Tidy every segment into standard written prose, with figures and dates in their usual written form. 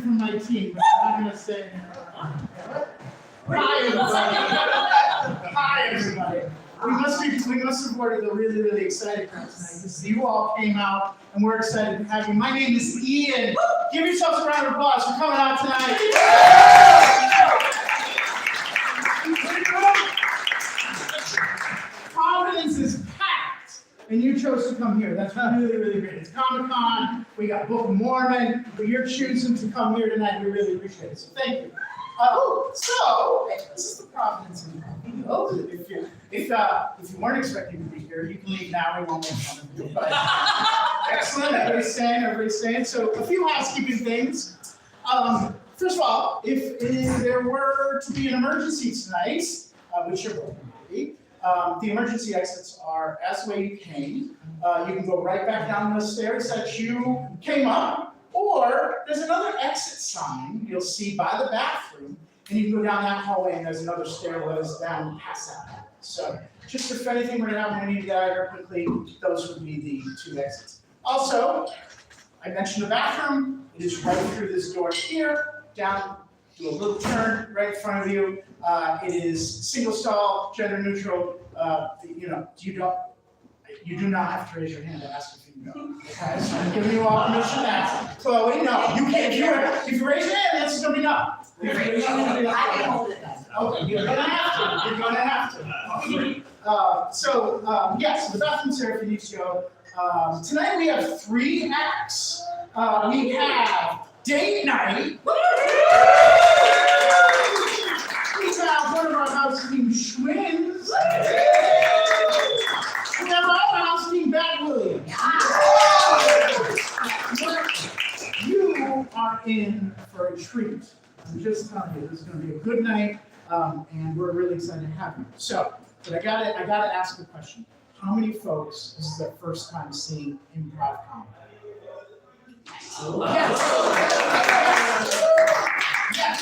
from my team, but I'm not going to say it. Hi, everybody. Hi, everybody. We must have ordered a really, really excited crowd tonight because you all came out and we're excited to have you. My name is Ian. Give yourselves a round of applause for coming out tonight. Providence is packed, and you chose to come here. That's really, really great. It's Comic-Con. We got Book of Mormon, but you're choosing to come here tonight. We really appreciate it. So thank you. So this is the Providence Improv Guild. If you weren't expecting to be here, you can leave now. We won't make fun of you. But excellent. Everybody's saying. So a few housekeeping things. First of all, if there were to be an emergency tonight, which there will be, the emergency exits are as the way you came. You can go right back down the stairs that you came up. Or there's another exit sign you'll see by the bathroom, and you can go down that hallway, and there's another stairwells down past that. So just if anything were to happen, we need to get out here quickly, those would be the two exits. Also, I mentioned the bathroom. It is right through this door here, down, do a little turn right in front of you. It is single stall, gender neutral. You do not have to raise your hand to ask if you can go. Okay, so I'm giving you all permission to ask. Chloe, no, you can't. If you raise your hand, that's going to be no. I can hold it. Okay, you're going to have to. You're going to have to. So the bathroom's here if you need to go. Tonight we have 3 acts. We have date night. We have one of our house team Schwinns. We have our house team back, William. You are in for a treat. I'm just telling you, this is going to be a good night, and we're really excited to have you. So, but I gotta ask a question. How many folks this is their first time seeing improv comedy? Yes. Yes.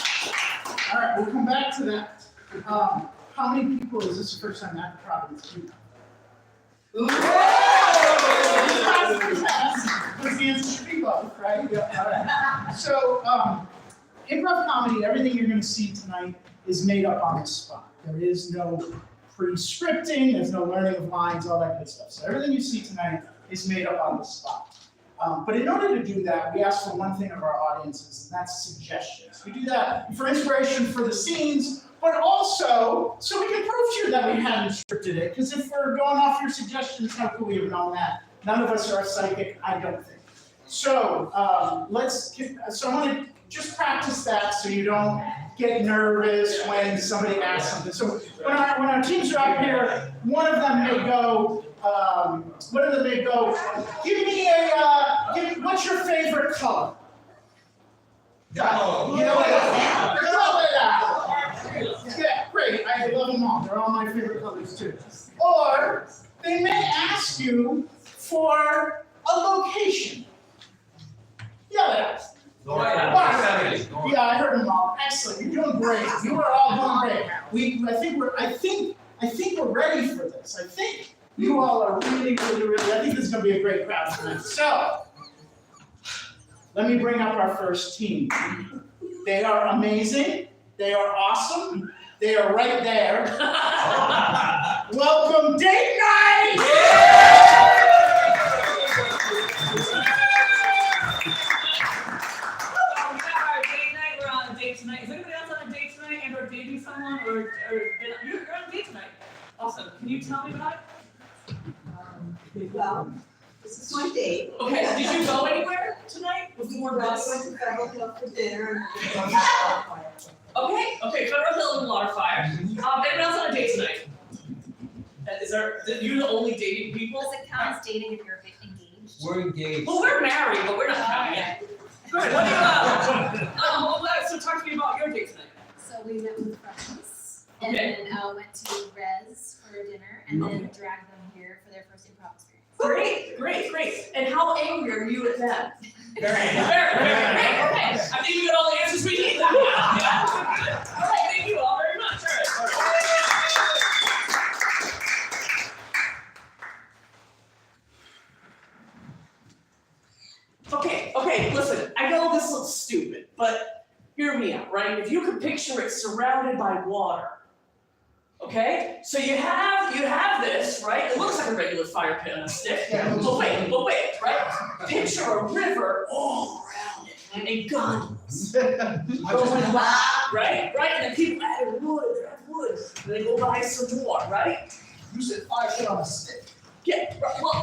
All right, we'll come back to that. How many people is this the first time at Providence Improv? Ooh! Because the answer should be both, right? Yeah. So, improv comedy, everything you're going to see tonight is made up on the spot. There is no pre-scripting, there's no learning of lines, all that good stuff. So everything you see tonight is made up on the spot. But in order to do that, we ask for one thing of our audiences, and that's suggestions. We do that for inspiration for the scenes, but also so we can prove to you that we hadn't scripted it. Because if we're going off your suggestions, how could we have known that? None of us are psychic, I don't think. So I want to just practice that so you don't get nervous when somebody asks something. So when our teams are up here, one of them may go, give me what's your favorite color? Yellow. Yeah, great. I love them all. They're all my favorite colors too. Or they may ask you for a location. Yeah, I heard them all. Excellent. You're doing great. You are all doing great. I think we're ready for this. I think you all are really. I think this is going to be a great crowd tonight. So, let me bring up our first team. They are amazing. They are awesome. They are right there. Welcome, date night! We're on a date tonight. Is anybody else on a date tonight and or dating someone or you're on a date tonight? Awesome. Can you tell me about it? Well, this is my date. Okay, did you go anywhere tonight? Was it more I bus? went to Federal Hill for dinner. Okay, Federal Hill and Waterfire. Anyone else on a date tonight? You're the only dating people? Does it count as dating if you're engaged? We're engaged. Well, we're married, but we're not counting yet. Good. What do you so talk to me about your date tonight. So we met with friends and Okay. then went to Res for dinner and then dragged them here for their first improv experience. Great. And how angry are you at that? Very. Okay. I think we got all the answers we need. All right, thank you all very much. All right. Okay, listen, I know this looks stupid, but but hear me out, right? If you could picture it surrounded by water, okay? So you have this, right? It looks like a regular fire pit on a stick. Yeah, But wait, right? Picture a river all around it and gondolas. Going by, right? And then people add wood, and they go buy some more, right? You said fire pit on a stick. Yeah, right. Well,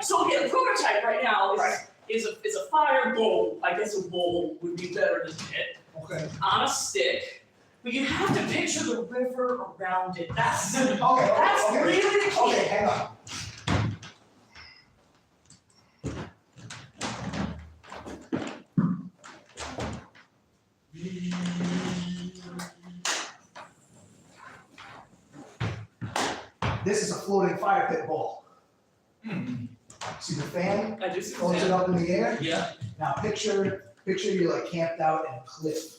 so again, the prototype right now is a fire bowl. I guess a bowl would be better than pit. Okay. On a stick. But you have to picture the river around it. That's Okay. really the key. Okay, hang on. This is a floating fire pit ball. See the fan? I just Floats it up in the air? Yeah. Now picture you're like camped out in a cliff.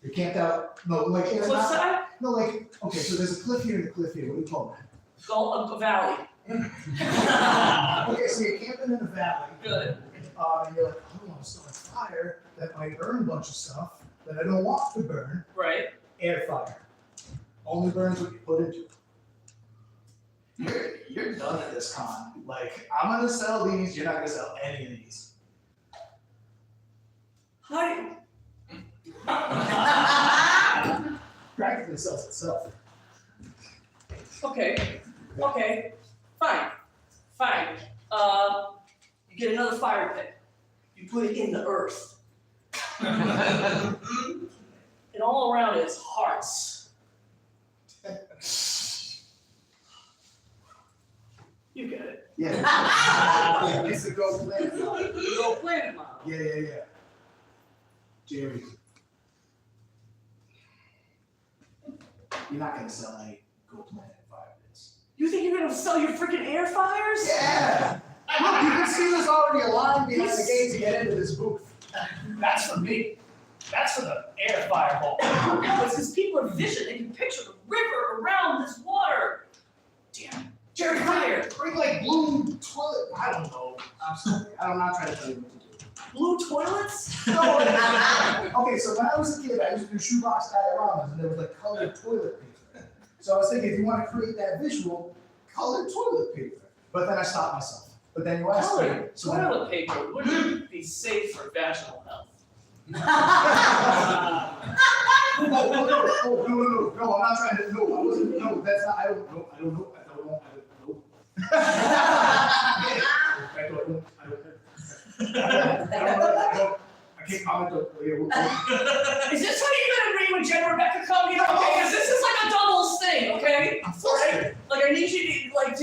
You're camped out, no, like in a Cliffside? no, like, okay, so there's a cliff here and a cliff here. What do you call that? Go up a valley. Okay, so you're camping in a valley. Good. And you're like, oh, I want to start a fire that might burn a bunch of stuff that I don't want to burn. Right. Air fire. Only burns what you put into it. You're done at this con. Like, I'm gonna sell these, you're not gonna sell any of these. Hi. Practically sells itself. Okay. Fine. You get another fire pit. You put it in the earth. And all around it is hearts. You get it. Yeah. It's a go planet model. You go planet model. Yeah. Jerry. You're not gonna sell any go planet fire pits. You think you're gonna sell your freaking air fires? Yeah! Look, you can see there's already a line behind the gate to get into this booth. That's for me. That's for the air fireball. No, it's because people are vision. They can picture the river around this water. Damn it. Jerry, come here. Bring like blue toilet. I don't know. I'm sorry. I'm not trying to tell you what to do. Blue toilets? No. Okay, so when I was a kid, I used to do shoebox dioramas, and there was like colored toilet paper. So I was thinking, if you want to create that visual, colored toilet paper. But then I stopped myself. But then you asked me. Colored So toilet paper wouldn't be safe for vaginal health. No, I'm not trying to, no, I wasn't, no, that's not, I don't know. I don't. I can't comment on, Is this how you're gonna agree when Jen and Rebecca come here? Okay, because this is like a doubles thing, okay? I'm flustered. Like I need you to, like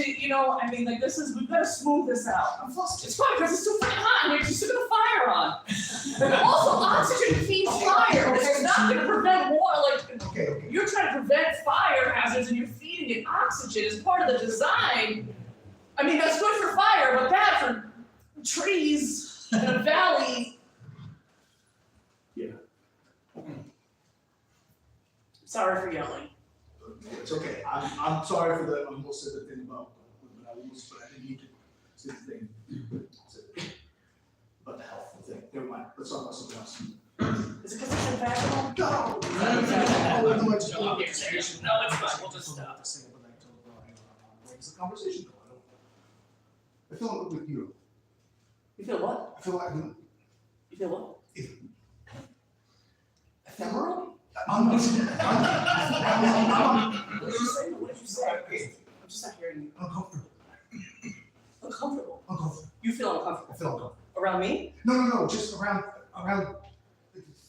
this is, we've gotta smooth this out. I'm flustered. It's fine because it's too freaking hot in here, you're still gonna fire on. And also, oxygen feeds fire. It's not gonna prevent war, like, Okay. you're trying to prevent fire hazards and you're feeding it oxygen as part of the design. I mean, that's good for fire, but bad for trees in a valley. Yeah. Sorry for yelling. It's okay. I'm sorry for the, I almost said the thing about, but I didn't need to say the thing. About the health thing. Never mind. Let's talk about something else. Is it because it's in vaginal? No! No, it's fine, we'll just stop. It's a conversation though. I feel like with you. You feel what? I feel like You feel what? ephemeral? What did you say? What did you say? I'm just not hearing you. Uncomfortable. Uncomfortable. Uncomfortable. You feel uncomfortable. I feel uncomfortable. Around me? No, just around.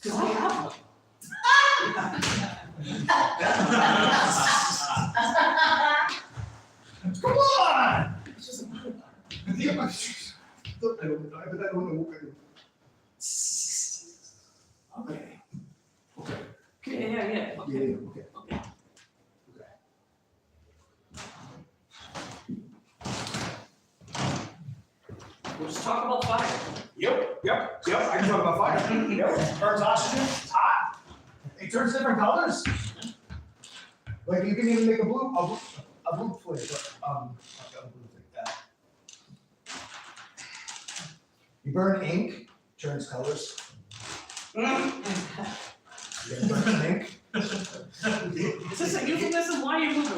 Because I have one. Come on! It's just a body part. I don't know. Okay. Okay. Yeah. Okay. Yeah, okay. Okay. We'll just talk about fire. Yep. I can talk about fire. Yep. Burns oxygen. It's hot. It turns different colors. Like you can even make a blue flavor. Like a blue thing. You burn ink, turns colors. Is this a euphemism? Why are you moving?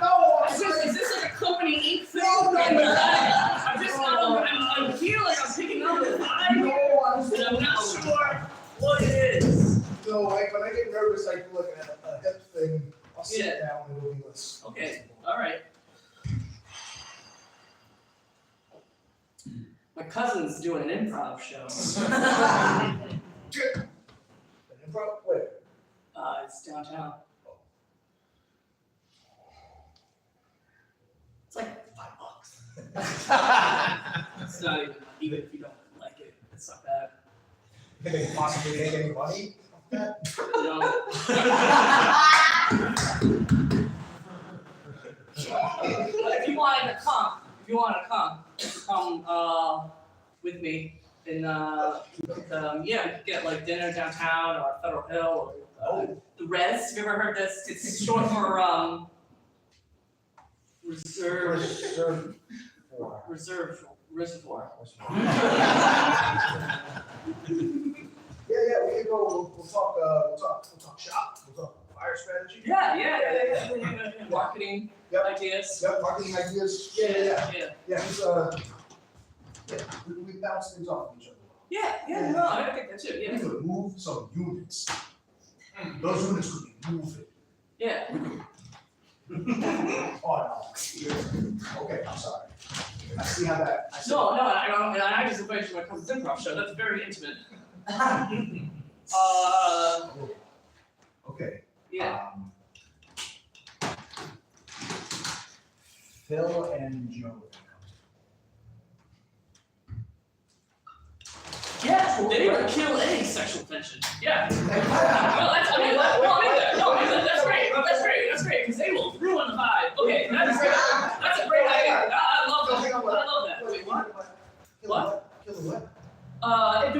No, Is this like a company Inc. thing? No. I'm just not, I'm feeling like I'm picking up the vibe here, and I'm not sure what it is. So like when I get nervous, I do like a hip thing. I'll sit Yeah. down and it'll be less. Okay, all right. My cousin's doing an improv show. An improv? Where? It's downtown. It's like $5. It's not even if you don't like it, it's not bad. Can they possibly make any money? No. But if you wanted to come, with me, and yeah, we could get like dinner downtown or Federal Hill or the Res. Have you ever heard this? It's short for reservoir. Yeah, we can go. We'll talk shop. We'll talk fire strategy. Yeah. Marketing ideas. Yep, marketing ideas. Yeah. We bounce things off each other. Yeah. No, I think that's it. We Yeah. could move some units. Those units could be moving. Yeah. Oh no. Okay, I'm sorry. I see how that. No, I don't. And I just invited you to my cousin's improv show. That's very intimate. Okay. Yeah. Phil and Joe. Yeah, they would kill any sexual tension. Yeah. That's great, because they will ruin the vibe. Okay, that's great. That's a great idea. I love that. Wait, what? What? Kill the what? If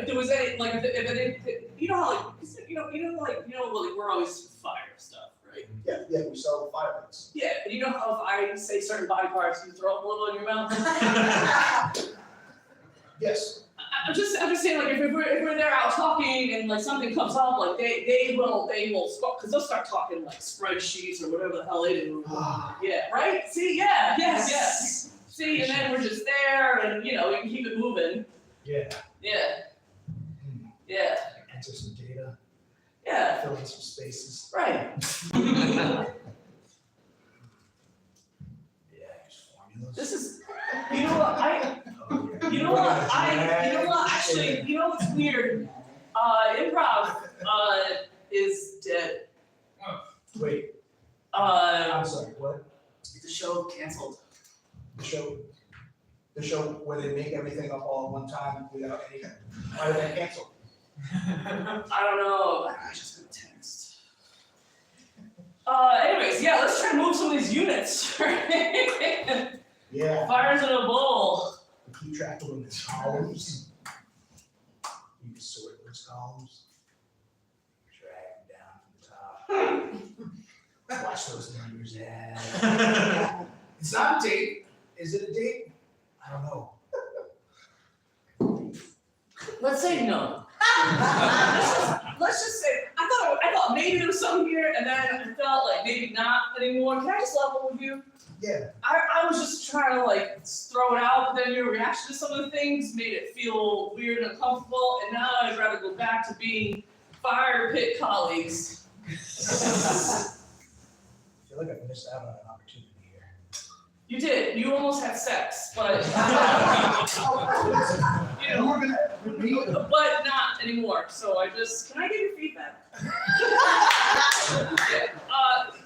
there was any, like, if you know how, like, we're always fire stuff, right? Yeah, we sell fireworks. Yeah, but you know how if I say certain body parts, you throw up a little in your mouth? Yes. I'm just saying, like, if we're there out talking and like something comes up, like they will because they'll start talking like spreadsheets or whatever the hell they do. Yeah, right? See, yes. See, and then we're just there, and we can keep it moving. Yeah. Enter some data. Yeah. Fill in some spaces. Right. Yeah, use formulas. This is, actually, what's weird? Improv, is dead. Wait, I'm sorry, what? The show canceled. The show where they make everything up all at one time without any, why did they cancel? I don't know, I just got a text. Anyways, yeah, let's try to move some of these units. Yeah. Fires in a bowl. Keep track of them in columns. You can sort those columns. Drag them down from the top. Watch those numbers. Yeah. It's not a date. Is it a date? I don't know. Let's say no. Let's just say, I thought maybe there was something here, and then I felt like maybe not anymore. Can I just level with you? Yeah. I was just trying to like throw it out, but then your reaction to some of the things made it feel weird and uncomfortable, and now I'd rather go back to being fire pit colleagues. I feel like I missed out on an opportunity here. You did. You almost had sex, but but not anymore. So can I get your feedback?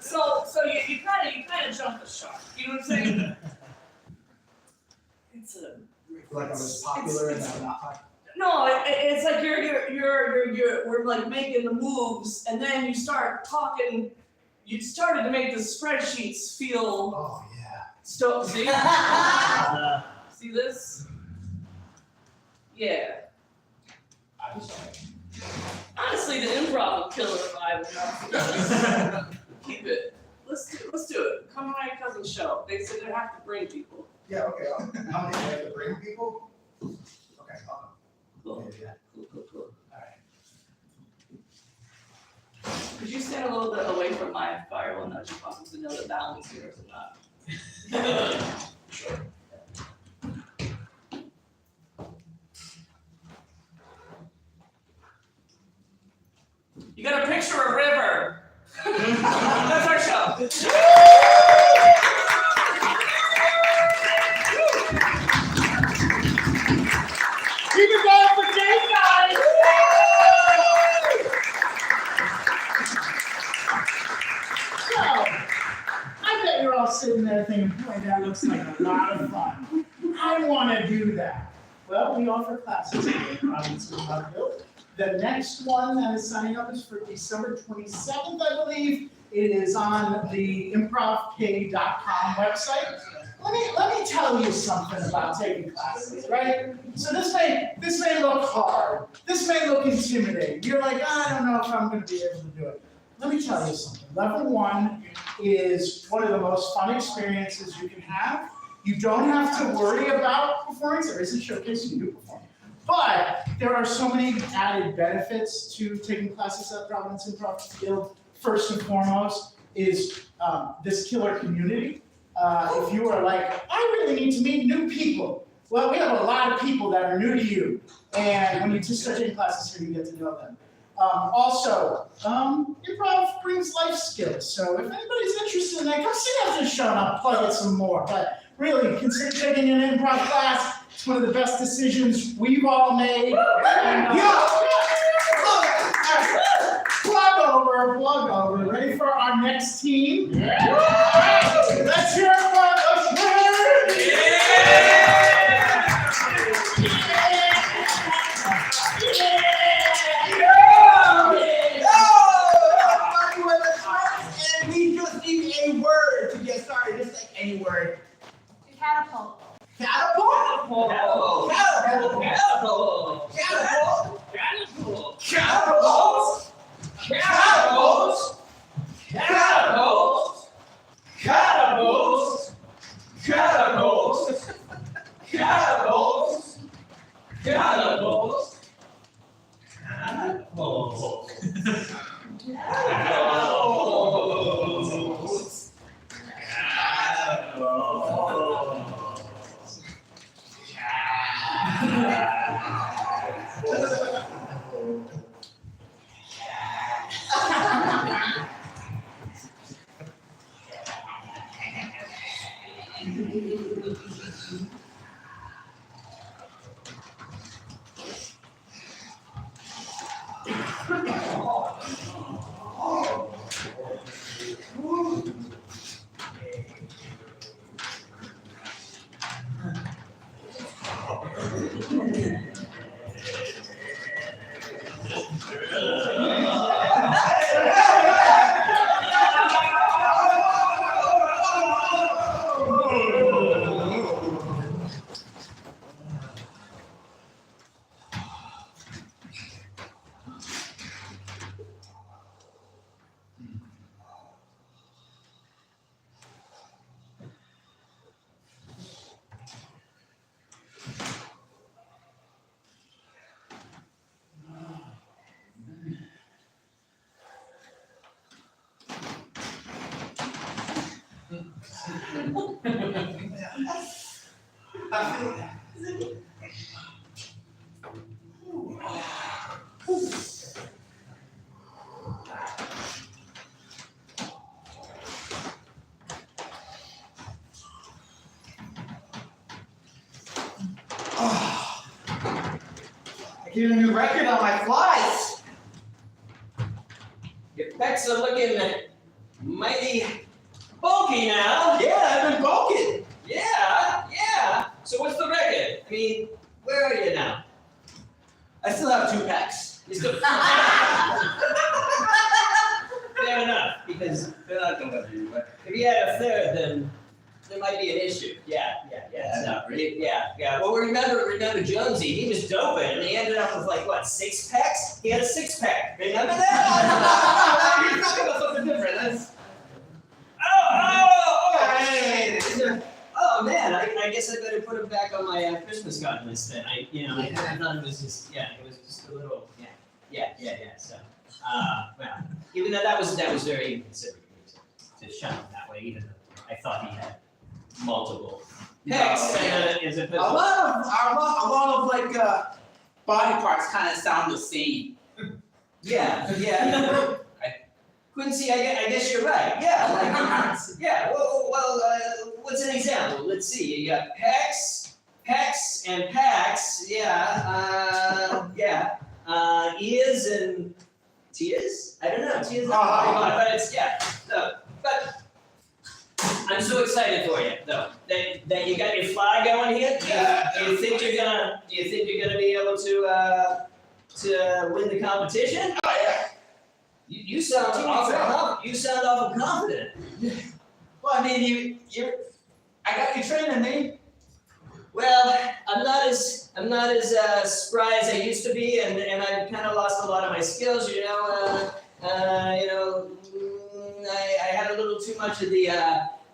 So you kind of jumped the shark. You know what I'm saying? It's a Like I was popular and I'm not popular. no. It's like we're like making the moves, and then you start talking. You started to make the spreadsheets feel. Oh yeah. See? See this? Yeah. I'm sorry. Honestly, the improv will kill it if I would keep it. Let's do it. Come to my cousin's show. They said they have to bring people. Yeah, okay. How many do I have to bring people? Okay, Cool. Okay, yeah. Cool. Alright. Could you stand a little bit away from my firewall and I just want to know the balance here or not? Sure. You gotta picture a river. That's our show. Keep it going for Dave, guys! So, I bet you're all sitting there thinking, boy, that looks like a lot of fun. I want to do that. Well, we offer classes at the Providence Improv Guild. The next one that is signing up is for December 27th, I believe. It is on the improvk.com website. Let me tell you something about taking classes, right? So this may look hard. This may look intimidating. You're like, I don't know if I'm going to be able to do it. Let me tell you something. Level 1 is one of the most fun experiences you can have. You don't have to worry about performance. There is a showcase, you do perform. But there are so many added benefits to taking classes at Providence Improv Guild. First and foremost is this killer community. If you are like, I really need to meet new people. Well, we have a lot of people that are new to you. And when you just start taking classes here, you get to know them. Also, improv brings life skills. So if anybody's interested in that, come see after the show and I'll plug it some more. But really, consider taking an improv class. It's one of the best decisions we've all made. And, plug over. Ready for our next team? Yeah. All right, let's hear it for the And we just need a word to get started, just like any word. Catapult. Catapult? Catapult. I get a new record on my flies. Your pecs are looking mighty bulky now. Yeah, I've been bulking. Yeah. So what's the record? I mean, where are you now? I still have 2 packs. You still... Fair enough, because they're not gonna let you. But if you had a third, then there might be an issue. Yeah. not great. Yeah. Well, remember Jonesy? He was doping, and he ended up with like what, 6 packs? He had a 6-pack. Remember that? You're talking about something different. That's... Oh, Oh man, I guess I better put it back on my Christmas card list then. I thought it was just it was just a little yeah. So well, even though that was very inconsiderate of me to shun him that way, even though I thought he had multiple pecs as A opposed to lot of like body parts kind of sound the same. yeah. Quincy, I guess you're right. Yeah, like, yeah. Well, what's an example? Let's see. You got pecs, and packs. Yeah, ears and tears. I don't know. Tears. But it's So, but I'm so excited for you, though. That you got your fly going here. Do you think you're gonna be able to win the competition? Oh yeah. You sound awful confident. Well, I mean, I got you training me. Well, I'm not as spry as I used to be, and I've kind of lost a lot of my skills. I had a little too much of the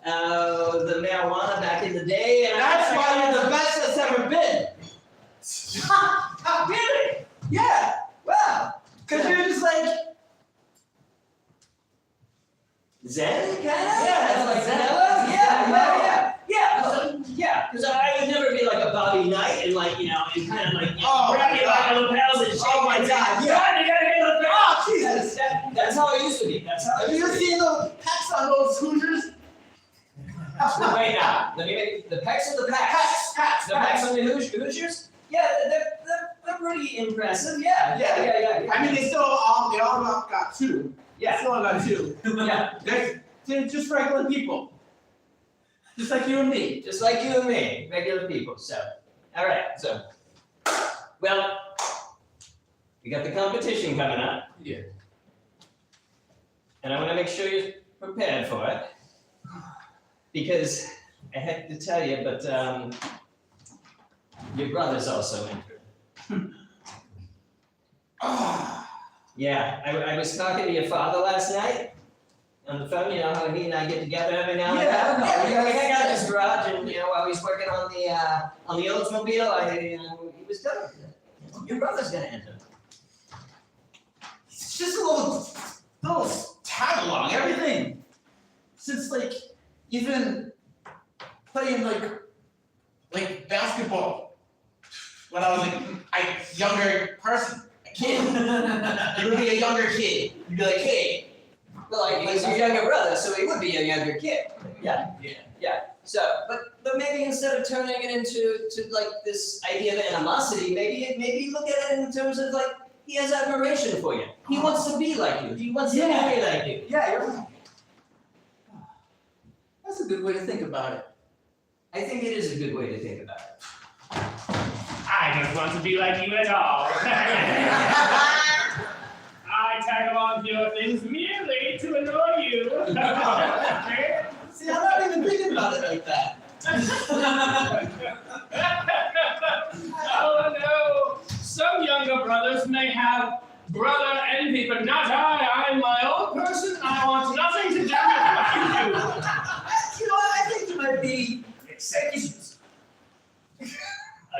marijuana back in the day, and That's why you're the best that's ever been. Really? Yeah. Wow. Cause you're just like. Zen, kind of? Yeah, like Zen. mellow? Yeah. Because I would never be like a Bobby Knight and and kind of grab you by the lapels and shake Oh my God, God, you gotta get the Oh Jesus! That's how it used to be. That's how Have it you used ever to be. seen those pecs on those Hoosiers? Wait now. Let me make the pecs of the packs. Packs. The packs on the Hoosiers? Yeah, they're pretty impressive. Yeah. I mean, they all got two. Yeah. Still got two. Yeah. They're just regular people. Just like you and me. Just like you and me, regular people. So, all right. So, well, we got the competition coming up. Yeah. And I want to make sure you're prepared for it. Because I had to tell you, but your brother's also entered. Yeah, I was talking to your father last night on the phone. You know how he and I get together every now and then. Yeah, We hang out in his garage, and while he's working on the Oldsmobile, he was telling me, your brother's gonna enter. It's just a little tag along, everything. Since even playing like basketball when I was a younger person, a kid. You would be a younger kid. You'd be like, hey. Well, he's your younger brother, so he would be a younger kid. Yeah. So, but maybe instead of turning it into this idea of animosity, maybe look at it in terms of he has admiration for you. He wants to be like you. He wants to be like you. Yeah, you're right. That's a good way to think about it. I think it is a good way to think about it. I don't want to be like you at all. I tag along to your things merely to annoy you. See, I'm not even thinking about it like that. Oh no! Some younger brothers may have brother envy, but not I. I'm my own person. I want nothing to do with what you do. I think there might be exceptions.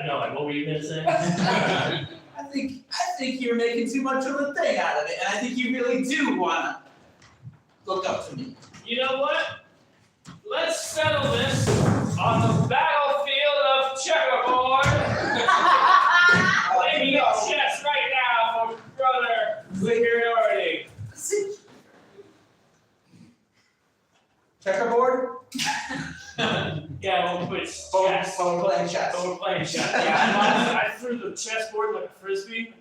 No, what were you gonna say? I think you're making too much of a thing out of it, and I think you really do wanna look up to me. You know what? Let's settle this on the battlefield of checkerboard. Playing chess right now for brother superiority. Checkerboard? Yeah, we'll put chess. We're playing chess. Oh, we're playing chess. Yeah, I threw the chessboard like a frisbee.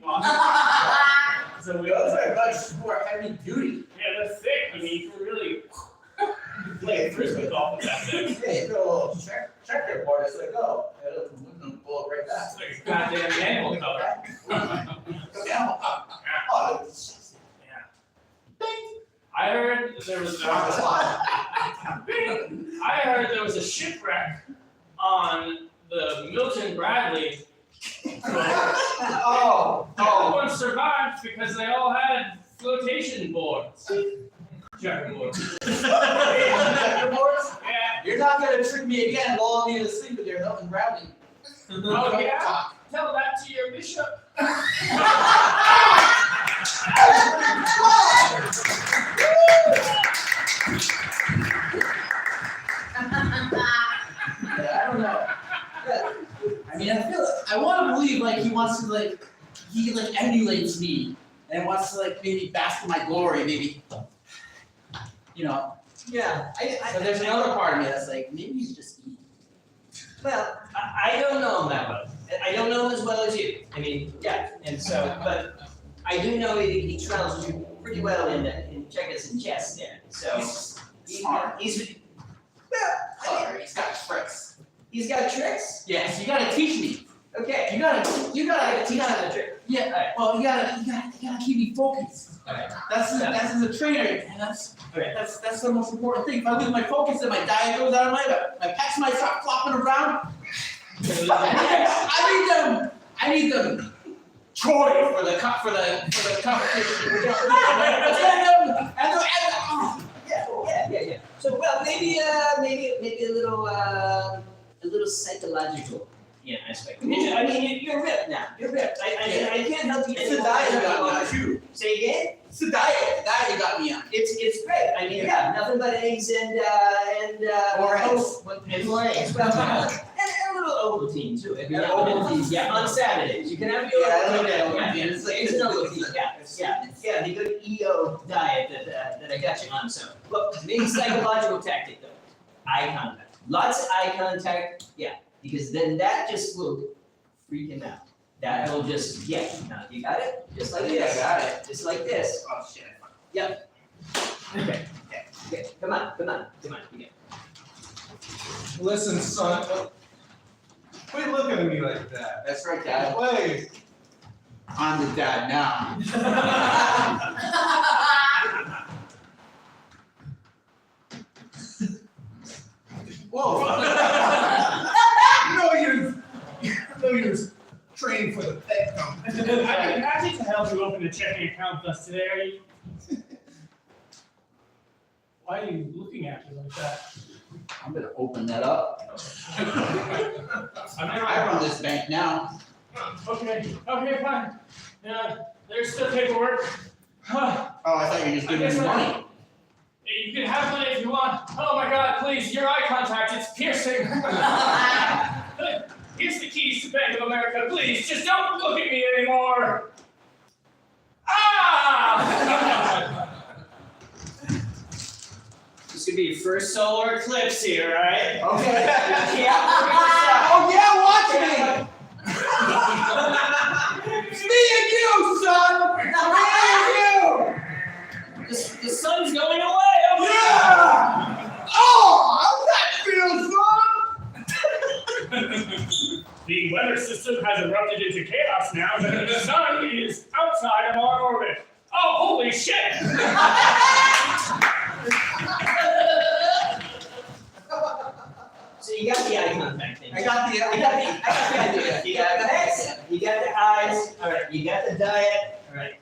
So we Those are much more heavy duty. yeah, they're thick. I mean, you can really play frisbee golf with that thing. Yeah, you throw a little checkerboard, it's like, oh, it'll pull it right back. It's like a goddamn animal color. Go down. Oh, it's I heard there was a shipwreck on the Milton Bradley. Oh. Everyone survived because they all had flotation boards. Checkerboard. Checkerboards? Yeah. You're not gonna trick me again and lull me to sleep with your milk and brownie. Oh yeah? Tell that to your bishop. Yeah, I don't know. I mean, I want to believe like he wants to he emulates me and wants to maybe bask in my glory, maybe. You know. Yeah, But there's another part of me that's like, maybe he's just eating. well, I don't know him that well. I don't know him as well as you. I mean, yeah, and so, but I do know he trounced you pretty well in checkers and chess there. So Smart. he's Clever. He's got tricks. he's got tricks. Yes, you gotta teach me. Okay, You gotta teach him a trick. Yeah. Alright. Well, you gotta keep me focused. Alright. That's as a trainer, and that's Okay. that's the most important thing. If I lose my focus, then my diet goes out of my pecs might start flopping around. I need them. Troy for the competition. Yeah. So well, maybe a little psychological aspect. I mean, you're ripped now. You're ripped. I can't help you. It's a diet you got me on too. Say again? It's the diet you got me on. It's great. I mean, yeah, nothing but eggs and More eggs. and more eggs. Well, and a little Ovaltine too. If you Yeah, have Ovaltine. Yeah, on Saturdays you can have your Ovaltine. It's like eggs and Ovaltine. Yeah, the good EO diet that I got you on. So, look, maybe psychological tactic though. Eye contact. Lots of eye contact. Yeah, because then that just will freak him out. That will just Now you got it? Just like this. I got it. Just like this. Oh shit. Okay. Come on. You got it. Listen, son. Quit looking at me like that. That's right, Dad. Wait. I'm the dad now. Whoa. No use training for the Fed company. I'd be happy to help you open a checking account with us today. Are you? Why are you looking at me like that? I'm gonna open that up. I run this bank now. Okay, fine. Yeah, there's still paperwork. Huh. Oh, I thought you were just giving me money. You can have money if you want. Oh my God, please, your eye contact, it's piercing. Here's the keys to Bank of America, please, just don't look at me anymore. Ah! This could be your first solar eclipse here, alright? Okay. Yeah. Oh yeah, watch me. It's me and you, son. Me and you. The sun's going away. Yeah. Oh, how's that feel, son? The weather system has erupted into chaos now that the sun is outside of our orbit. Oh, holy shit! So you got the eye contact thing. I got the idea. You got the heads, you got the eyes, alright, you got the diet, alright.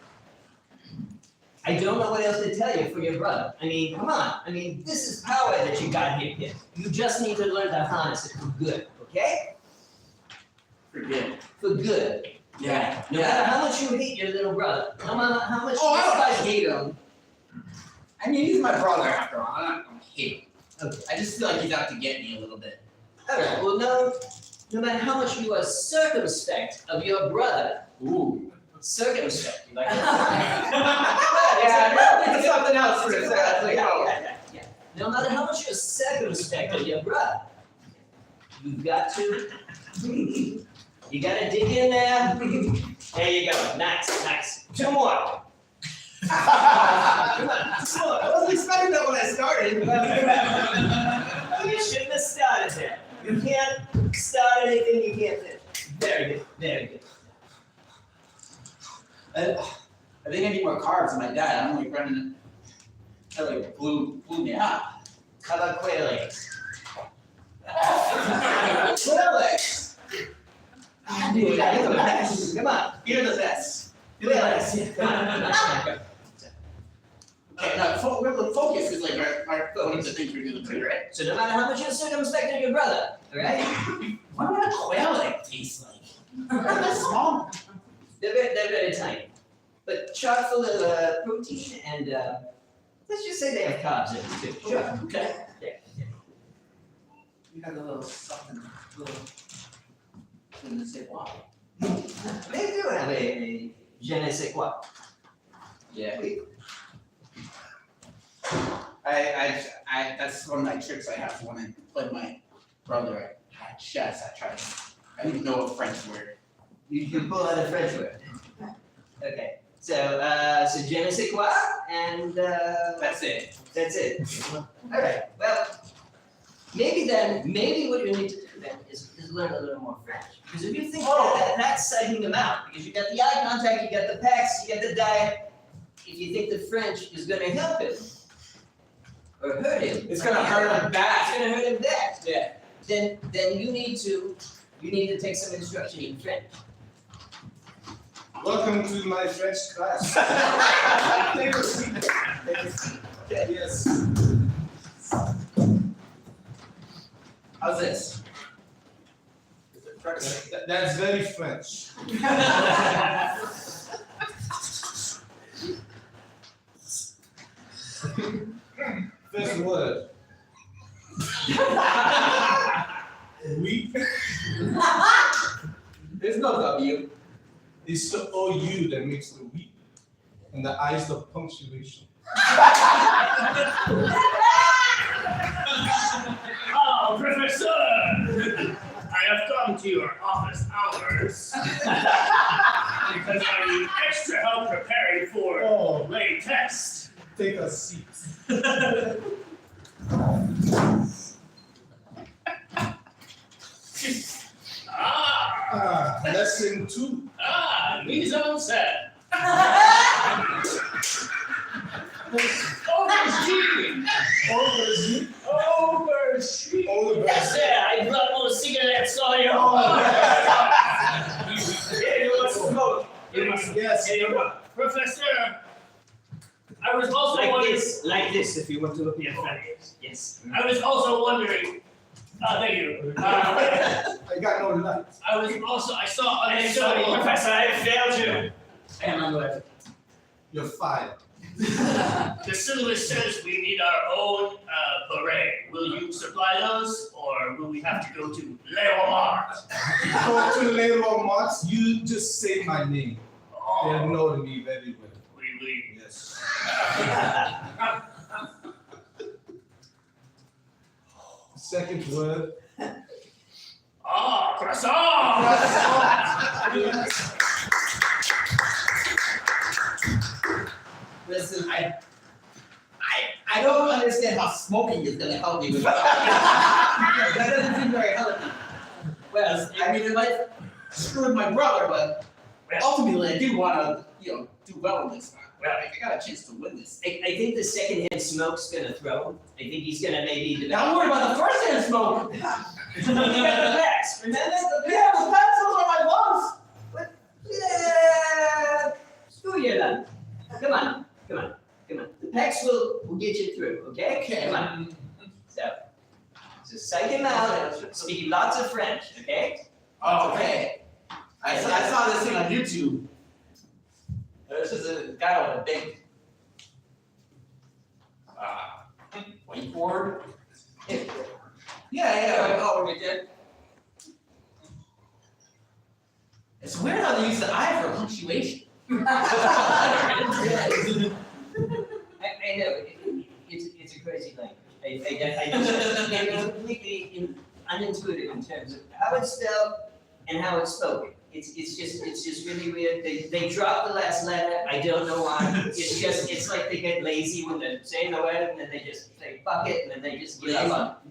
I don't know what else to tell you for your brother. I mean, come on. I mean, this is power that you got here, kid. You just need to learn to harness it for good, okay? Forget. For good. Yeah. No matter how much you hate your little brother, no matter how much Oh, you I despise don't hate him. I mean, he's my brother after all. I don't hate him. Okay. I just feel like he's out to get me a little bit. Alright, well, no matter how much you are circumspect of your brother, Ooh. circumspect, you like It's something else for a second. Yeah. No matter how much you're circumspect of your brother, you've got to, you gotta dig in there. There you go, nice. 2 more. Come on, 2 more. I wasn't expecting that when I started. You shouldn't have started there. You can't start anything you can't finish. Very good. I think I need more carbs than my dad. I'm only running. That like blew me out. How about quail eggs? Quail eggs. Dude, you're the best. Come on. You're the best. Quail eggs. Come on. Okay, now the focus is like our one of the things we're gonna do, right? So no matter how much you're circumspect of your brother, alright? What would a quail egg taste like? They're small. They're very tiny. But chock full of protein and let's just say they have carbs in them too. Sure, okay. Yeah. You got a little something, little. Didn't say why. They do have a je ne sais quoi. Yeah. That's one of my tricks I have when I play my brother at chess. I didn't know a French word. You can pull out a French word. Okay. So je ne sais quoi and That's it. that's it. Alright, well, maybe what you need to do then is learn a little more French. Because if you think that's psyching them out, because you got the eye contact, you got the packs, you got the diet, if you think the French is gonna help him or hurt him. It's gonna hurt him bad. It's gonna hurt him bad. Yeah. Then you need to take some instruction in French. Welcome to my French class. Take a seat. Take a seat. Yes. How's this? That's very French. First word. Oui. There's no W. It's the OU that makes the we, and the I is the punctuation. Oh, Professor! I have come to your office hours because I need extra help preparing for Oh, lay test. take a seat. Lesson 2. Mise en scène. Aubergine. Aubergine. Aubergine. Yes, sir. I brought a little cigarettes for you. Yeah, you must smoke. You must. Yes. Yeah, you must. Professor, I was also wondering. Like this, if you want to appear funny. Yes. I was also wondering. Thank you. I got no lights. I saw on the Sorry, show. Professor, I failed you. And I'm like, You're fired. The syllabus says we need our own beret. Will you supply those, or will we have to go to Leomart? Go to the Leroy Marks, you just say my name. They Oh, know me very well. we. Yes. Second word. Ah, croissant! listen, I don't understand how smoking is gonna help me with that. That doesn't seem very healthy. Well, I mean, it might screw with my brother, but ultimately I do wanna, do well in this. Well, I got a chance to win this. I think the second-hand smoke's gonna throw him. I think he's gonna maybe Now I'm worried about the first hand smoke. You got the packs. Remember the Yeah, the pencils are my lungs. Yeah. Screw you then. Come on. The packs will get you through, okay? Okay. Come on. So psych him out. Speak lots of French, okay? Oh, okay. I saw this thing on YouTube. This is a guy with a big whiteboard. Yeah. Oh, we did. It's weird how they use the I for punctuation. I know, it's a crazy language. It's completely unintuitive in terms of how it's spelled and how it's spoken. It's just really weird. They drop the last letter. I don't know why. It's like they get lazy when they're saying the word and then they just say fuck it and then they just give up.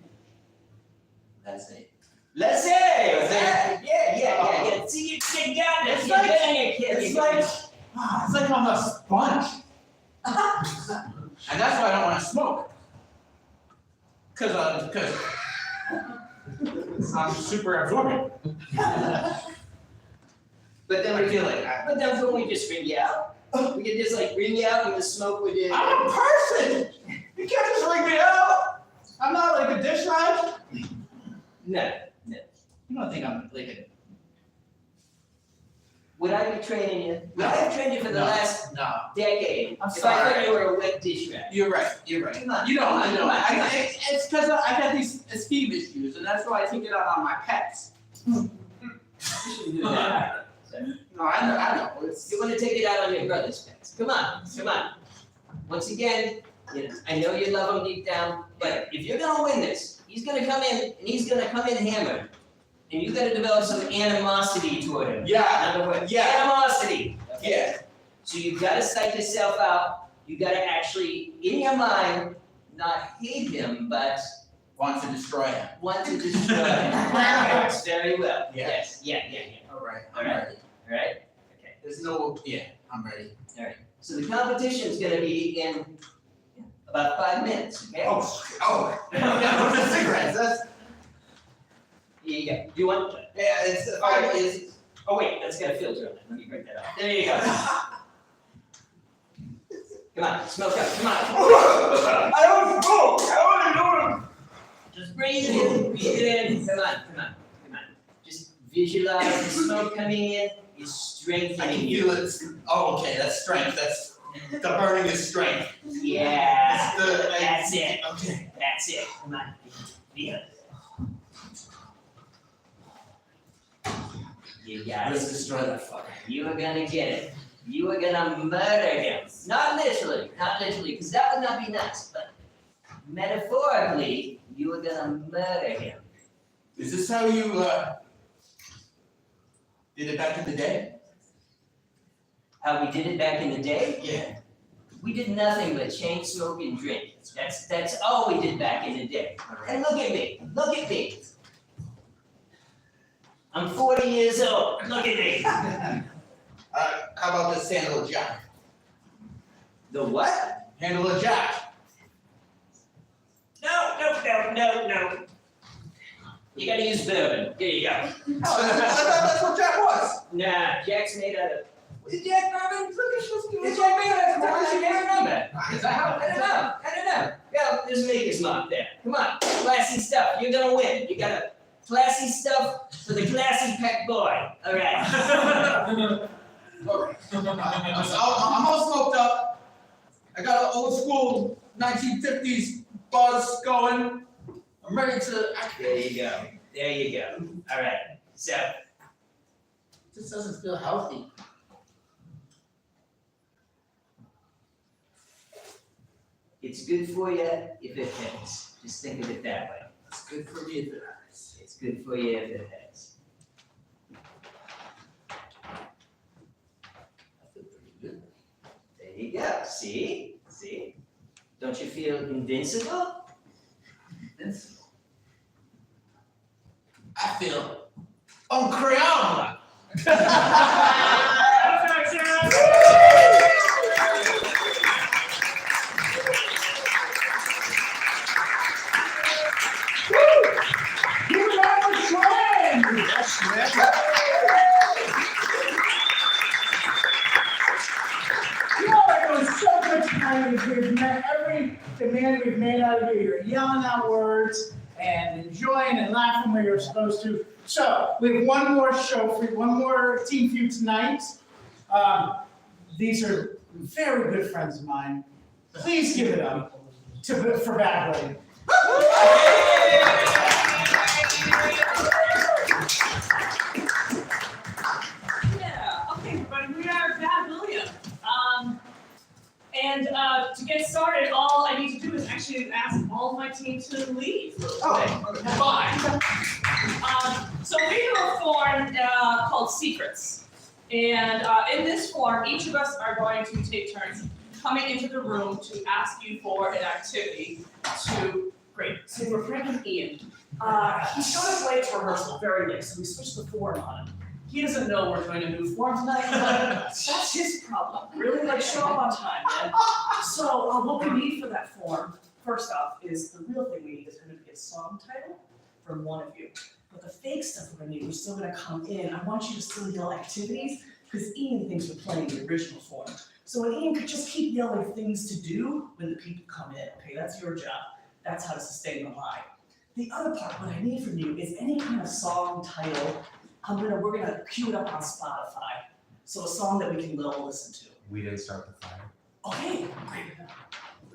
That's it. Let's say. Yeah. See, you got it. It's You're like- getting it, kid. It's like I'm a sponge. And that's why I don't want to smoke. Cause I'm super absorbent. But then I feel like But then when we just bring you out, We can just like bring you out in the smoke with you. I'm a person! You can't just ring me out! I'm not like a dish rag. No. You don't think I'm like a... Would I be training you? Would I have trained you for the last No. decade? I'm If I sorry. thought you were a wet dish rag? You're right. Come on. You know, I know. Come on. It's because I got these esteem issues, and that's why I take it out on my pets. You shouldn't do that. No, I know. It's... You want to take it out on your brother's pets. Come on. Once again, I know you love him deep down, but if you're gonna win this, he's gonna come in and he's gonna come in hammered. And you gotta develop some animosity toward him. Yeah. In other words, Yeah. animosity. Okay? Yeah. So you've gotta psych yourself out. You gotta actually, in your mind, not hate him, but Want to destroy him. want to destroy him. Yes, very well. Yeah. Yes. Yeah. All right. All right. Ready. All right. Okay. There's no... Yeah, I'm ready. So the competition's gonna be in about 5 minutes. Okay. Yeah, what's the cigarettes? That's... Here you go. Do you want? Yeah, it's... Oh wait, that's got a filter on it. Let me break that off. There you go. Come on, smoke up. Come on. I don't smoke! I only know... Just breathe it in. Come on. Just visualize the smoke coming in. It's I can strengthening you. feel it. Oh, okay, that's strength. That's... The burning is strength. Yeah. It's the... That's it. Okay. That's it. Come on. Feel it. You got Let's it. destroy that fucker. You are gonna get it. You are gonna murder him. Not literally, because that would not be nice, but metaphorically, you are gonna murder him. Is this how you, did it back in the day? How we did it back in the day? Yeah. We did nothing but chain smoke and drink. That's all we did back in the day. And look at me. I'm 40 years old. Look at me. How about this handle of jack? The what? Handle of jack. No. You gotta use bourbon. Here you go. Oh, I thought that's what jack was. Nah, Jack's made out of. Is Jack bourbon? Is Jack made out of? I can't remember. I don't know. Well, there's Maker's Mark there. Come on, classy stuff. You're gonna win. You got a classy stuff for the classy pack boy. All right. All right. I'm all smoked up. I got an old school 1950s buzz going. I'm ready to. There you go. All right. So, This doesn't feel healthy. it's good for you if it hurts. Just think of it that way. It's good for me if it hurts. It's good for you if it hurts. I feel pretty good. There you go. See? Don't you feel invincible? Invincible. I feel incroyable. Give it up for Schwinns! Yes, man. You know, it was so much fun. We've met every demand we've made out of you. You're yelling out words and enjoying and laughing where you're supposed to. So, we have one more show for you, one more team for you tonight. These are very good friends of mine. Please give it up for Bad Lady. Yeah, okay, everybody, we are Bad William. And to get started, all I need to do is actually ask all of my team to leave. Fine. So we have a form called Secrets. And in this form, each of us are going to take turns coming into the room to ask you for an activity to, great, so we're Frank and Ian. He showed up late to rehearsal, very late, so we switched the form on him. He doesn't know we're doing a new form tonight, but that's his problem. Really, like, show up on time, man. So what we need for that form, first off, is the real thing we need is going to be a song title from one of you. But the fake stuff we're gonna need, we're still gonna come in. I want you to still yell activities, because Ian thinks we're playing the original form. So Ian could just keep yelling things to do when the people come in, okay? That's your job. That's how to sustain the lie. The other part, what I need from you is any kind of song title. We're gonna cue it up on Spotify. So a song that we can all listen to. We didn't start the fire. Okay, great.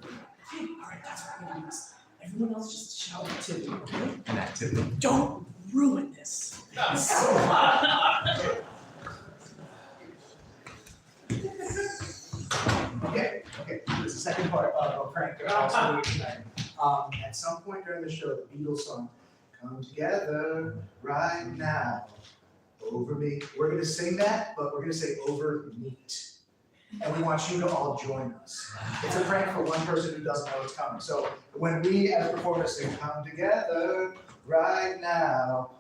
Okay, all right, that's what we're gonna use. Everyone else just shout activity, okay? An activity. Don't ruin this. It's so hot. Okay, this is the second part of a prank that I'm also doing tonight. At some point during the show, the Beatles song, "Come Together Right Now, Over Me." We're gonna sing that, but we're gonna say over meat. And we want you to all join us. It's a prank for one person who doesn't know it's coming. So when we as performers sing, "Come Together Right Now,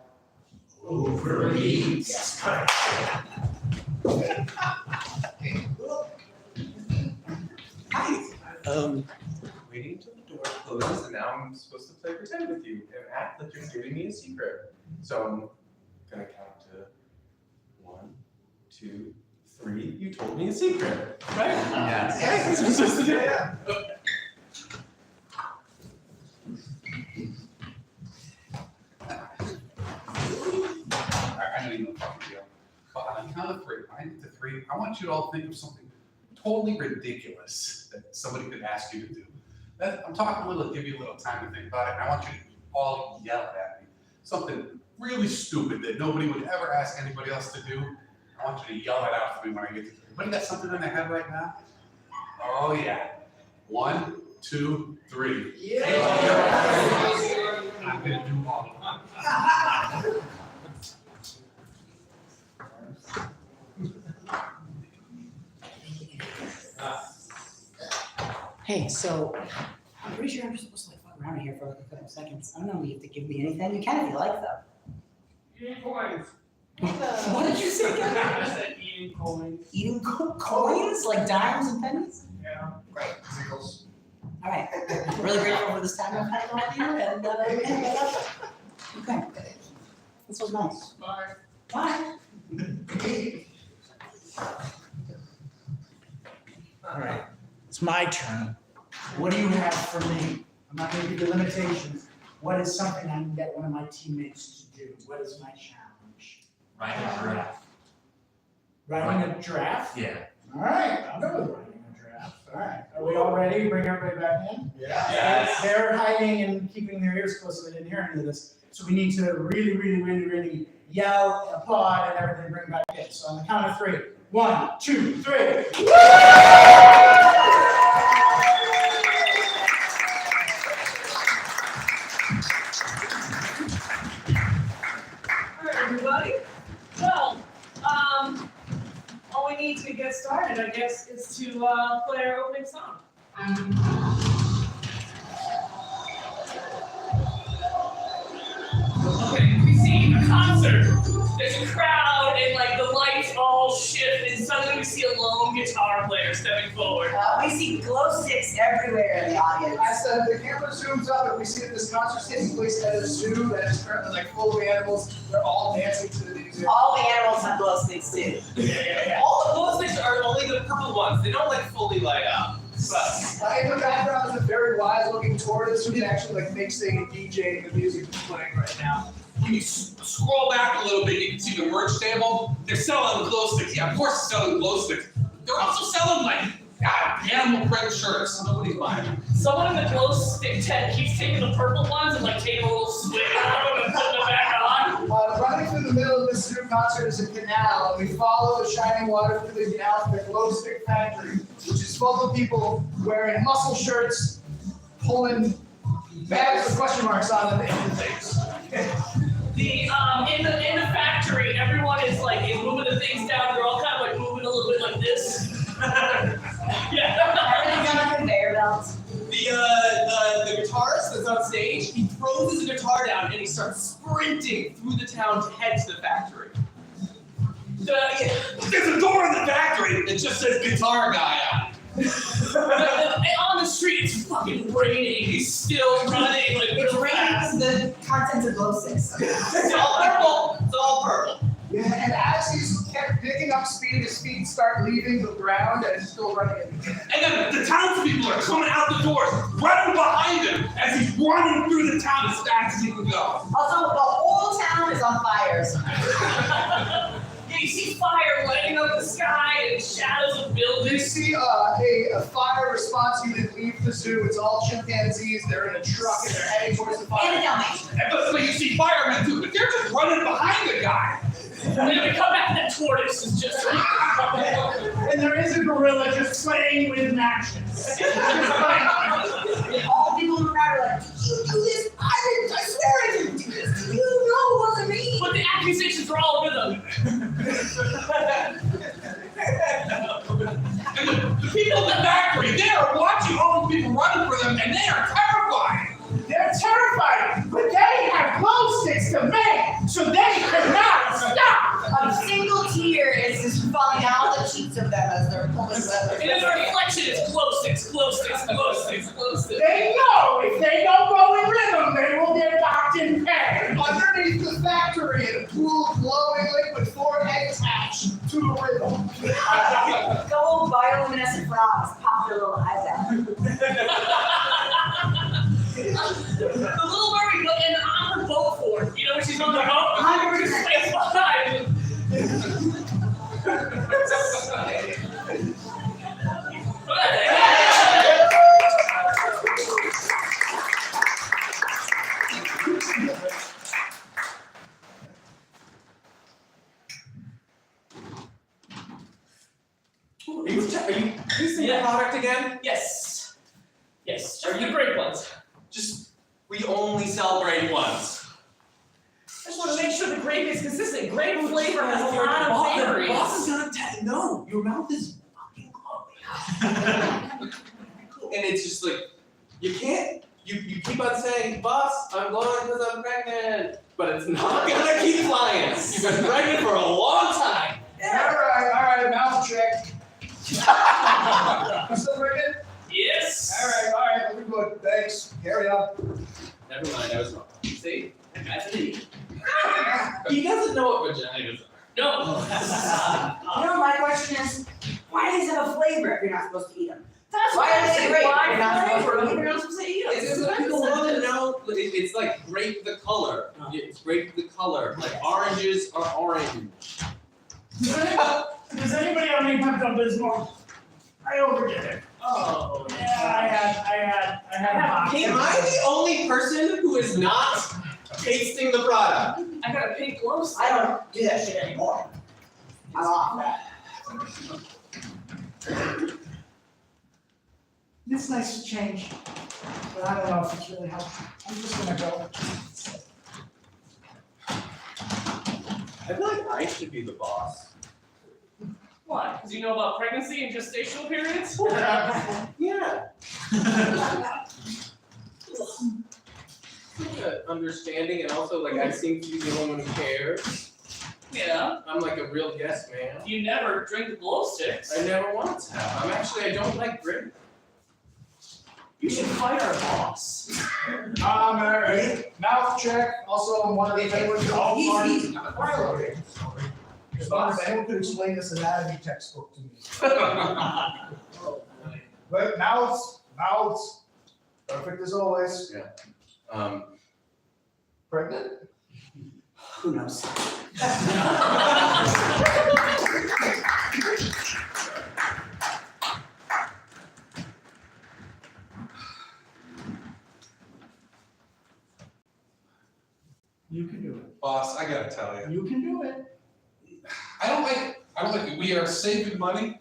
Over Meat." Yes, correct. Waiting until the door closes, and now I'm supposed to play pretend with you and act like you're giving me a secret. So I'm gonna count to 1, 2, 3. You told me a secret, right? Yes. Yeah. I know you know the fucking deal. But on the count of 3, when I get to 3, I want you to all think of something totally ridiculous that somebody could ask you to do. I'm talking a little, give you a little time to think about it, and I want you to all yell at me. Something really stupid that nobody would ever ask anybody else to do. I want you to yell it out for me when I get to 3. Anybody got something in their head right now? Oh yeah. 1, 2, 3. Yeah. I'm gonna do all of them. Hey, so I'm pretty sure I'm just supposed to like fuck around here for like a couple seconds. I don't know if you have to give me anything. You can if you like though. Eating coins. What did you say again? I said eating coins. Eating coins? Like dimes and pennies? Yeah. Great. Alright. Really grateful for this time I've had with you and okay. This was nice. Bye. Bye. Alright, it's my turn. What do you have for me? I'm not gonna give you limitations. What is something I can get one of my teammates to do? What is my challenge? Writing a draft. Writing a draft? Yeah. Alright, I'll go with writing a draft. Alright, are we all ready? Bring everybody back in? Yeah. Yes. They're hiding and keeping their ears closed so they didn't hear any of this. So we need to really yell, applaud, and everything bring back in. So on the count of 3. 1, 2, 3. Alright, everybody. Well, all we need to get started, I guess, is to play our opening song. Okay, we see a concert. There's a crowd, and like the lights all shift, and suddenly we see a lone guitar player stepping forward. We see glow sticks everywhere in the audience. As the camera zooms up and we see that this concert's taking place at a zoo that is currently like full of animals, they're all dancing to the music. All the animals have glow sticks too. All the glow sticks are only the purple ones. They don't like fully light up. But In the background is a very wise looking tortoise who can actually like mixing and DJing the music that's playing right now. When you scroll back a little bit, you can see the merch table. They're selling glow sticks. Yeah, of course they're selling glow sticks. They're also selling like animal print shirts. Nobody's buying them. Someone in the glow stick tent keeps taking the purple ones and like taking a little swig out of them and putting them back on. Running through the middle of this zoo concert is a canal, and we follow the shining water through the canal to the glow stick factory, which is full of people wearing muscle shirts, pulling bags with question marks on them and things. In the factory, everyone is like moving the things down. They're all kind of like moving a little bit like this. Yeah. Everything's on a conveyor belt. the guitarist that's on stage, he throws his guitar down and he starts sprinting through the town to head to the factory. There's a door in the factory that just says guitar guy on it. On the street, it's fucking raining. He's still running like It's real raining fast. the contents of glow sticks. It's all purple. It's all purple. Yeah, and as he's kept picking up speed, his feet start leaving the ground and he's still running it. And then the townspeople are coming out the doors, running behind him as he's running through the town as fast as he can go. Also, the whole town is on fire. Yeah, you see fire lighting up the sky and shadows of You buildings. see a fire response unit leave the zoo. It's all chimpanzees. They're in a truck and they're heading towards the And a fire. Dalmatian. But you see firemen too, but they're just running behind the guy. And then we come back and that tortoise is just And there is a gorilla just playing with matches. And all the people in the crowd are like, did you do this? I swear I didn't do this. You know it wasn't me. But the accusations are all rhythm. And the people in the factory, they are watching all these people running for them, and they are terrified. They're terrified, but they have glow sticks to make, so they cannot stop. A single tear is just falling down the cheeks of them as they're pulling leather. And then the reflection is glow sticks, glow sticks, glow sticks, glow sticks. They know if they don't go in rhythm, they will get docked in pay. Underneath the factory, in a pool of glowing liquid, 4 eggs hatch to the rhythm. The old bioluminescent frogs pop their little eyes out. The little mermaid and on her boat for you know when she's on the boat? 100%. Space behind. Are you seeing the product again? Yes. Yes. Are you great ones? We only sell great ones. I just want to make sure the grape is consistent. Grape flavor has a lot of The flavors. boss is gonna tell no, your mouth is fucking glowing. And it's just like, you can't, you keep on saying, boss, I'm glowing because I'm pregnant. But it's not gonna keep flying. You've been pregnant for a long time. All right, mouth check. You still pregnant? Yes. All right, we're good. Thanks. Carry on. Never mind, I was wrong. See? That guy's an idiot. He doesn't know what vaginas are. No. You know, my question is, why does it have a flavor if you're not supposed to eat them? That's Why why are I they say grape? why You're not supposed flavor. to eat You're not supposed to eat them. It's just like people want to know, it's like grape the color. It's grape the color. Like oranges are orange. Does anybody have any Pepto-Bismol? I overdid it. Oh. Yeah, I had a box. Am I the only person who is not tasting the product? I got a pink glow stick. I don't do that shit anymore. I'm off that. It's nice to change, but I don't know if it's really helpful. I'm just gonna go. I feel like I should be the boss. Why? Because you know about pregnancy and gestational periods? Yeah. Understanding and also like I seem to be the woman who cares. Yeah. I'm like a real yes man. You never drink the glow sticks. I never once have. I don't like grape. You should fight our boss. All right. Mouth check. Also, on one of the papers, all Easy. fire. As long as anyone could explain this anatomy textbook to me. But mouths, perfect as always. Pregnant? Who knows? You can do it. Boss, I gotta tell you, You can do it. I don't like it. We are saving money,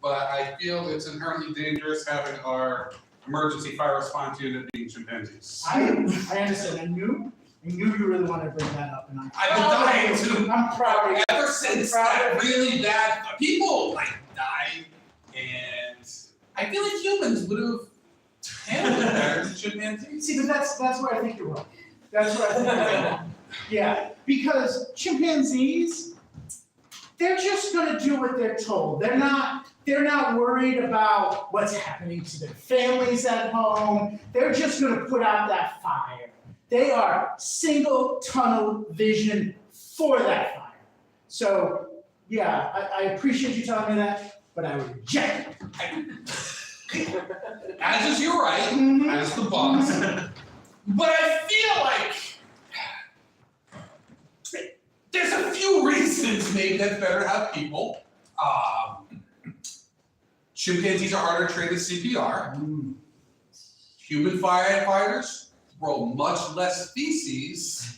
but I feel it's inherently dangerous having our emergency fire response unit being chimpanzees. I understand. I knew you really wanted to bring that up, and I've been dying to. I'm proud of you. Ever since that really bad, people like died, and I feel like humans would have handled it better than chimpanzees. See, but that's where I think you're wrong. That's where I think you're wrong. Yeah, because chimpanzees, they're just gonna do what they're told. They're not worried about what's happening to their families at home. They're just gonna put out that fire. They are single tunnel vision for that fire. So, yeah, I appreciate you telling me that, but I reject it. As is your right, Mhm. as the boss. But I feel like there's a few reasons maybe that's better to have people. Chimpanzees are harder trained than CPR. Human firefighters throw much less feces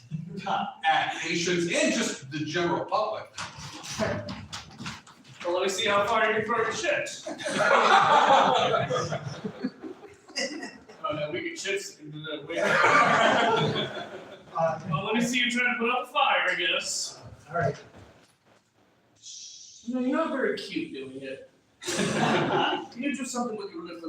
at patients and just the general public. Well, let me see how far you can throw your shit. Oh, no, we get shits into the way. Well, let me see you trying to put out the fire, I guess. All right. You know, you're not very cute doing it. Can you do something with your lip?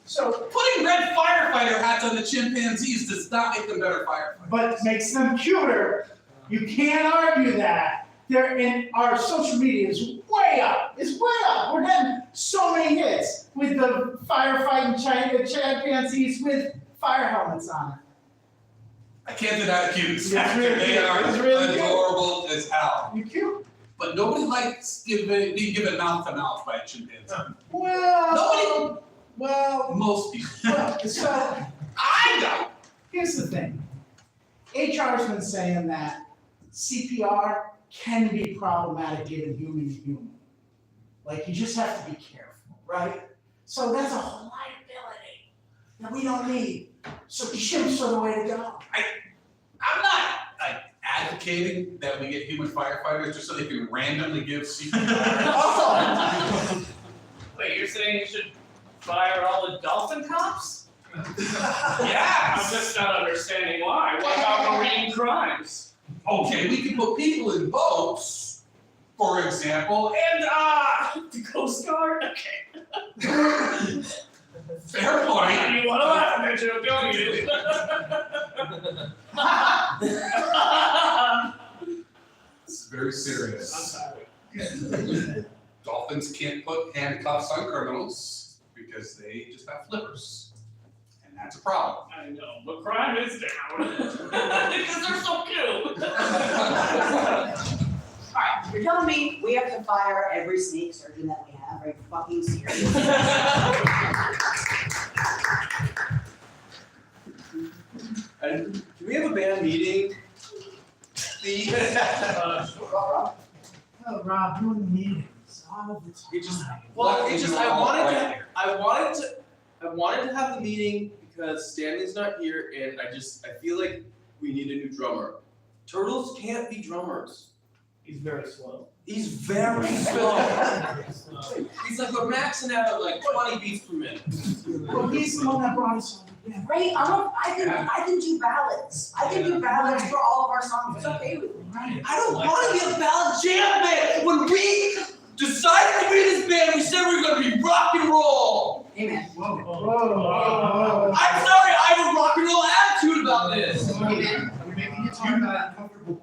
So, Putting red firefighter hats on the chimpanzees does not make them better firefighters. but makes them cuter. You can't argue that. They're in our social media is way up. It's way up. We're getting so many hits with the firefighting chimpanzees with fire helmets on it. I can't deny the cute It's factor. really They cute. are It's really cute. adorable as hell. You cute? But nobody likes being given mouth to mouth by a chimpanzee. Well, well, Most people. so I don't. here's the thing. HR's been saying that CPR can be problematic given human to human. Like, you just have to be careful, right? So that's a whole liability that we don't need. So chimps are the way to go. I'm not like advocating that we get human firefighters just so they can randomly give CPR. Also, Wait, you're saying you should fire all the dolphin cops? Yes. I'm just not understanding why. What about marine crimes? Okay, we can put people in boats, for example, And the Coast Guard? Okay. fair point. You want to laugh at that joke, don't you? It's very serious. sorry. Dolphins can't put handcuffs on criminals because they just have flippers. And that's a problem. I know, but crime is down. Because they're so cute. Alright, you're telling me we have to fire every snake surgeon that we have? Are you fucking serious? And do we have a band meeting? Please? oh, Rob, doing the meetings all the time. It just- Well, it's just, I wanted to have the meeting because Stanley's not here and I feel like we need a new drummer. Turtles can't be drummers. He's very slow. He's very slow. He's like, we're maxing out at like 20 beats per minute. Well, he's the one that brought us on. Yeah. Great, I can do ballads. I can do ballads for all of our songs. It's okay with me. Right. I don't want to be a ballad jam band. When we decided to be this band, we said we were going to be rock and roll. Amen. Whoa, whoa, whoa. I'm sorry, I have a rock and roll attitude about this. Amen.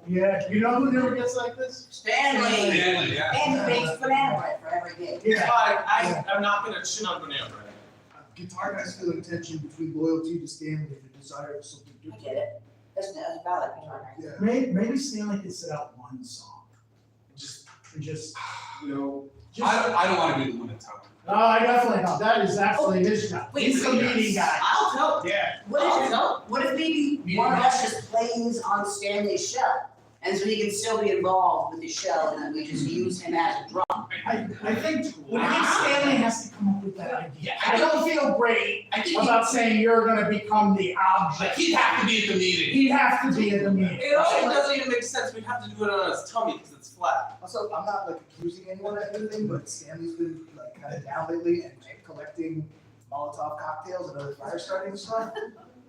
Yeah, you know who never gets like this? Stanley. Stanley, yeah. And he bakes banana bread for every gig. Yeah. I'm not going to shit on banana bread. Guitar guys feel a tension between loyalty to Stanley and the desire for something I different. get it. That's a ballad. Yeah. Maybe Stanley could set out one song. Just, You know, I don't want to be the one to tell them. no, I definitely don't. That is absolutely his job. Wait, He's the meeting guy. I'll tell. Yeah. What if maybe one of us just plays on Stanley's show? And so he can still be involved with the show and then we just use him as a drum. I think Stanley has to come up with that idea. I don't feel great I think about saying you're gonna become the object. he'd have to be at the meeting. He'd have to be at the meeting. It also doesn't even make sense. We'd have to do it on his tummy because it's flat. Also, I'm not like accusing anyone of anything, but Stanley's been like kind of down lately and collecting Molotov cocktails and other fire starting stuff.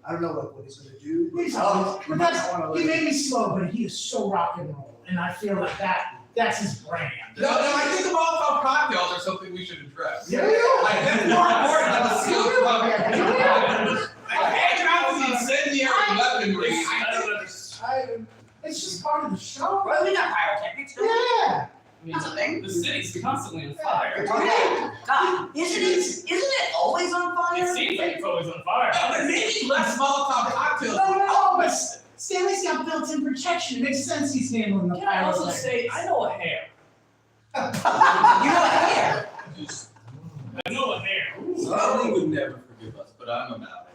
I don't know like what he's gonna do. He's always, but he made me slow, but he is so rock and roll, and I feel like that's his brand. No, I think the Molotov cocktails are something we should address. Yeah. Like, that's more important than the skill club. Yeah. Like, hanging out with incendiary weaponry. I don't understand. It's just part of the show. Well, we got pyrotechnics, don't we? Yeah. That's a thing. The city's constantly on fire. God, isn't it always on It fire? seems like it's always on fire. But maybe less Molotov cocktails. No, but Stanley's got built-in protection. It makes sense he's handling the Can I also pyrotechnics. say, I know a hair. You know what, here? I know a hair. Stanley would never forgive us, but I'm about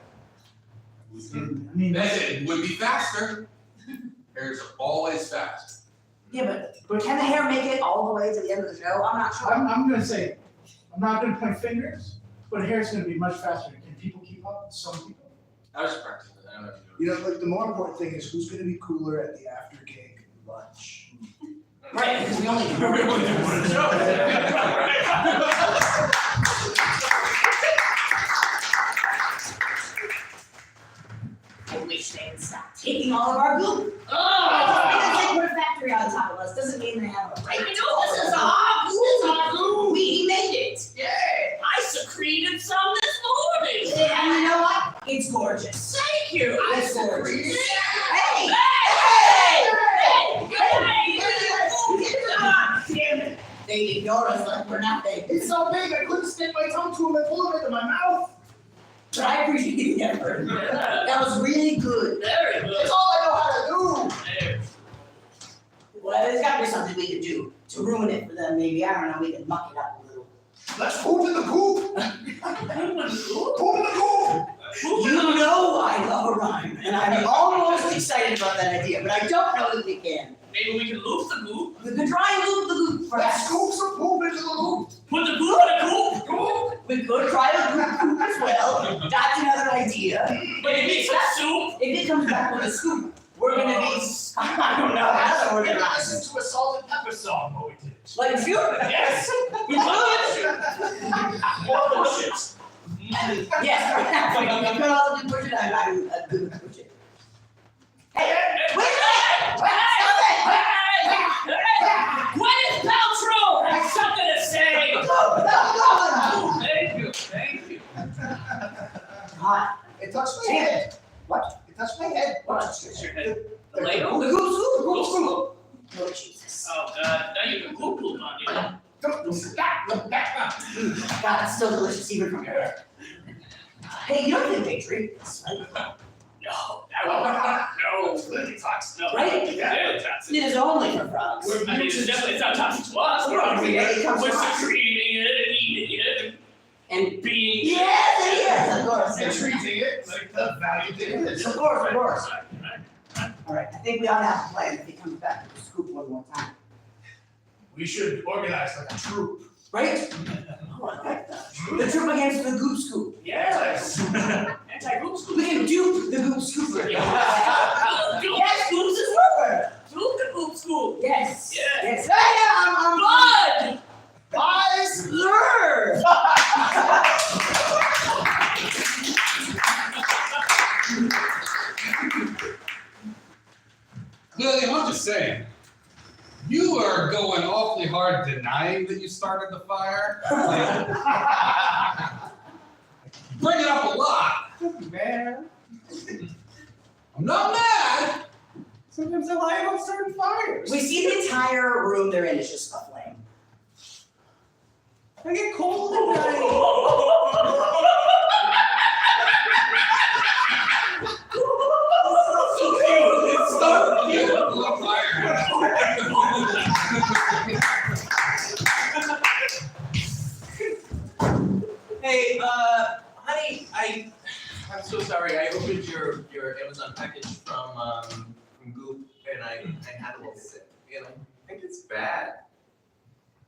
it. I mean, It would be faster. Hair's always fast. Yeah, but can the hair make it all the way to the end of the show? I'm not sure. I'm gonna say, I'm not gonna point fingers, but hair's gonna be much faster. Can people keep up? Some people. I was practicing with that. I don't know if You know, like the more important thing is who's gonna be cooler at the after gig lunch. Right, because we only. I wish they would stop taking all of our goop. Because they put a factory on top of us doesn't mean they have a right. I know this is our goop. This is our goop. We made it. Yeah. I secreted some this morning. And you know what? It's gorgeous. Thank you. I It's gorgeous. secreted. Hey! Damn it. They ignore us like we're nothing. It's so big I couldn't stick my tongue to him and pull it into my mouth. But I appreciate the effort. That was really good. Very good. That's all I know how to do. There. Well, there's gotta be something we could do to ruin it for them, maybe. I don't know, we could muck it up a little. Let's poop in the coop! Poop in the coop! You know I love a rhyme, and I'm almost excited about that idea, but I don't know that we can. Maybe we can loop the goop. We could try and loop the loop, Let's perhaps. scoop some poop into the loop! Put the goop in a goop. We could try to loop as well. That's another idea. But it needs some soup. If it comes back with a scoop, we're gonna be, I don't know how to We're gonna organize it. listen to a salt and pepper song, what we did. Like a few. Yes. We could. More bullshit. Yes, perhaps. We could also do push it. I'm good with push it. Hey, wait a minute! Gwyneth Paltrow has something to say. Go! Thank you. Thank you. Hot. It touched my head. What? It touched my head. What's your head? The The ladle? goop scoop, the goop scoop. Oh, Jesus. Oh, God. Now you can goop on you. God, it's still delicious even from here. Hey, you don't think big treats, right? No. No. No. Right? Yeah, it's It is only for frogs. I mean, it's definitely, it's not toxic to us. We're secreting it and eating it And being. yes, it is, of course. And treating it like the value it is. Of course, of course. Right. All right, I think we ought to have a plan if he comes back with the scoop one more time. We should organize like a troop. Right? Oh, I like that. The troop against the goop scoop. Yes. Anti-goop scoop. We can dupe the goop scooper. Yes, Yes, goop is rubber. Goop the goop scoop. Yes. Yeah. Yes. Hey, Blood. Eyes! Lure. Lily, I'm just saying, you are going awfully hard denying that you started the fire. Like, bring it up a lot. Man. I'm not mad. Sometimes I lie about starting fires. We see the entire room they're in is just a flame. I get cold at night. Hey, honey, I'm so sorry. I opened your Amazon package from Goop, and I had a little sip. And I think it's bad.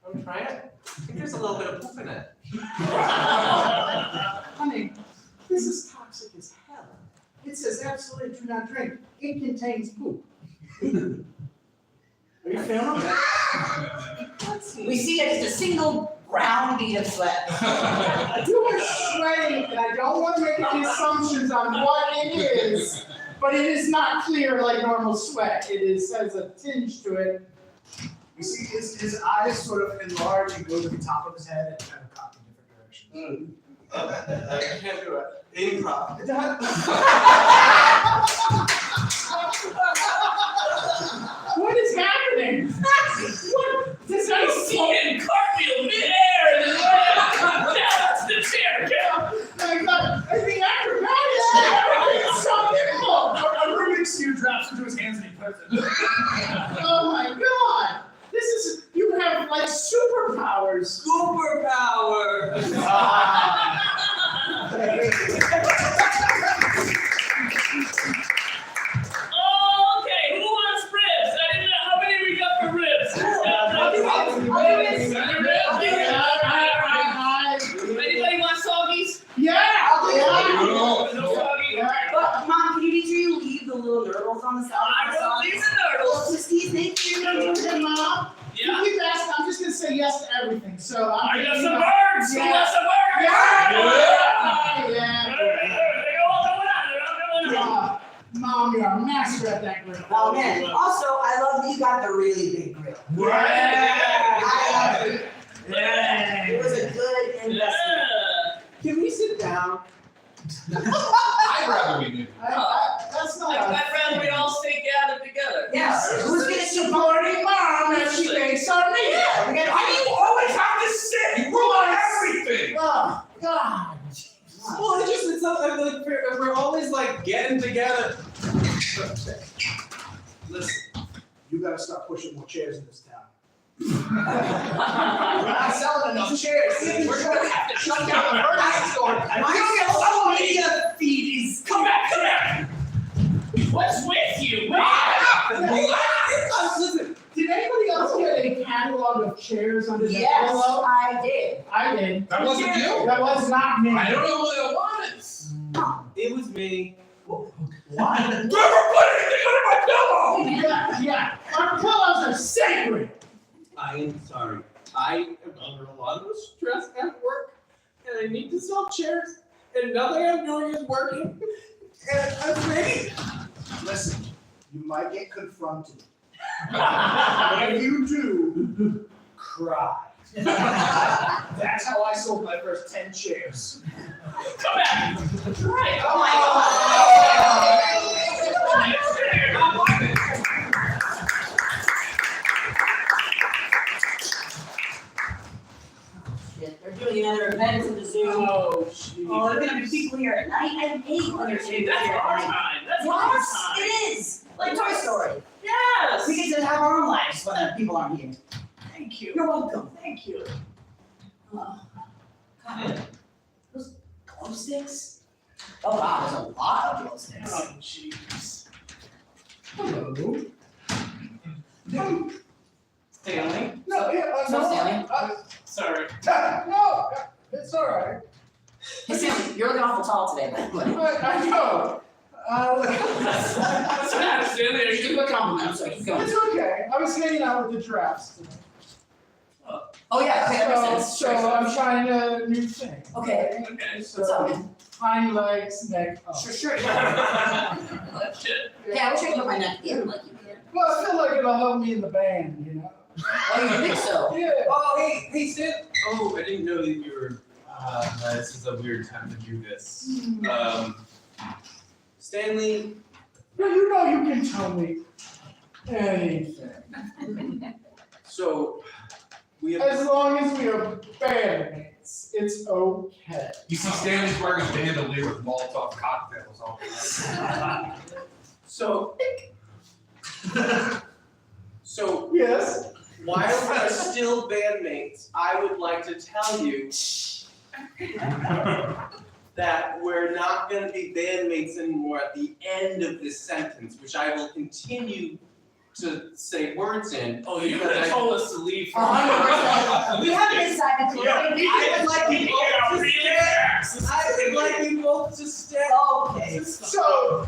I'm trying it. I think there's a little bit of poop in it. Honey, this is toxic as hell. It says absolutely do not drink. It contains poop. Are you filming? We see it as a single brown bead of sweat. You are sweating, and I don't want to make any assumptions on what it is, but it is not clear like normal sweat. It is has a tinge to it. You see his eyes sort of enlarge and go to the top of his head and kind of pop in different directions. I can't do it. Improv. What is happening? What? This I is see him cartwheel midair and then down to the chair. my God! I think acrobatics. It's so difficult. A Rubik's Cube drops superpowers. Superpower. Oh, okay, who wants ribs? I didn't know how many we got for ribs. Anybody want soggies? Yeah. No soggy? But Mom, can you make sure you leave the little nurdles on the side? I will leave the noodles. Christy, thank you. Hey, Mom. Yeah. You keep asking, I'm just gonna say yes to everything, so I got thinking some about- birds. Who Yeah. wants some birds? Yeah. They all going on. They're all going on. Mom, you're a master at that grill. Oh man, also, I love that you got the really big grill. I love it. It was a good investment. Yeah. Can we sit down? I'd rather we did. That's not. I'd rather we all stay gathered together. Yes, who's gonna supporting Mom as she makes our meal? Yeah, we're gonna. Why do you always have to sit? You ruin everything. Oh, God. Well, it's something like we're always like getting together. Listen, you gotta stop pushing more chairs in this town. We're not selling enough chairs. We're gonna have to shut down the furniture store. My social media feed is Come back. What's with you? Listen, Did anybody else get a catalog of chairs under the Yes, pillow? I did. I did. That wasn't you. That was not me. I don't know who that was. it was me. What? Never put anything under my pillow. Yeah. Our pillows are sacred. I am sorry. I am under a lot of stress at work, and I need to sell chairs, and nothing I'm doing is working. And I'm ready. Listen, you might get confronted. But if you do, cry. That's how I sold my first 10 chairs. Come back. Right. Oh my Shit, they're doing another event in the Zoom. Oh, jeez. Oh, there's gonna be people here at night. I hate when there's people That's here our at night. time. That's our Yes, time. it is. Like Toy Story. Yes. We get to have our own lives when the people aren't here. Thank you. You're welcome. Thank you. Oh, God, those glow sticks? Oh wow, there's a lot of glow sticks. Oh, jeez. Hello. Stanley? No, yeah, So, Stanley? Sorry. No, it's all right. Hey Stanley, you're looking awful tall today, by the way. I know. What's the matter, Stanley? Are Give you him a compliment, I'm sorry, keep going. It's okay. I was hanging out with the giraffes today. Oh yeah, okay, that makes So, sense. so I'm trying a new thing. Okay, okay? So, what's up, man? hind legs, neck up. Sure, yeah. That's it. Yeah, I wish I could put my neck in like you can. Well, I feel like it'll help me in the band, you know? Oh, you think so? Yeah. Oh, hey, Stan. Oh, I didn't know that you were. This is a weird time to do this. Stanley. Well, you know you can tell me anything. So we have. As long as we are bandmates, it's okay. You see Stanley's wearing a bandolier with Molotov cocktails all over. So. So Yes? while we are still bandmates, I would like to tell you that we're not going to be bandmates anymore at the end of this sentence, which I will continue to say words in. Oh, you could have told us to leave. 100%. We haven't decided to. I would like you both to stay. I would like you both to stay. Okay. So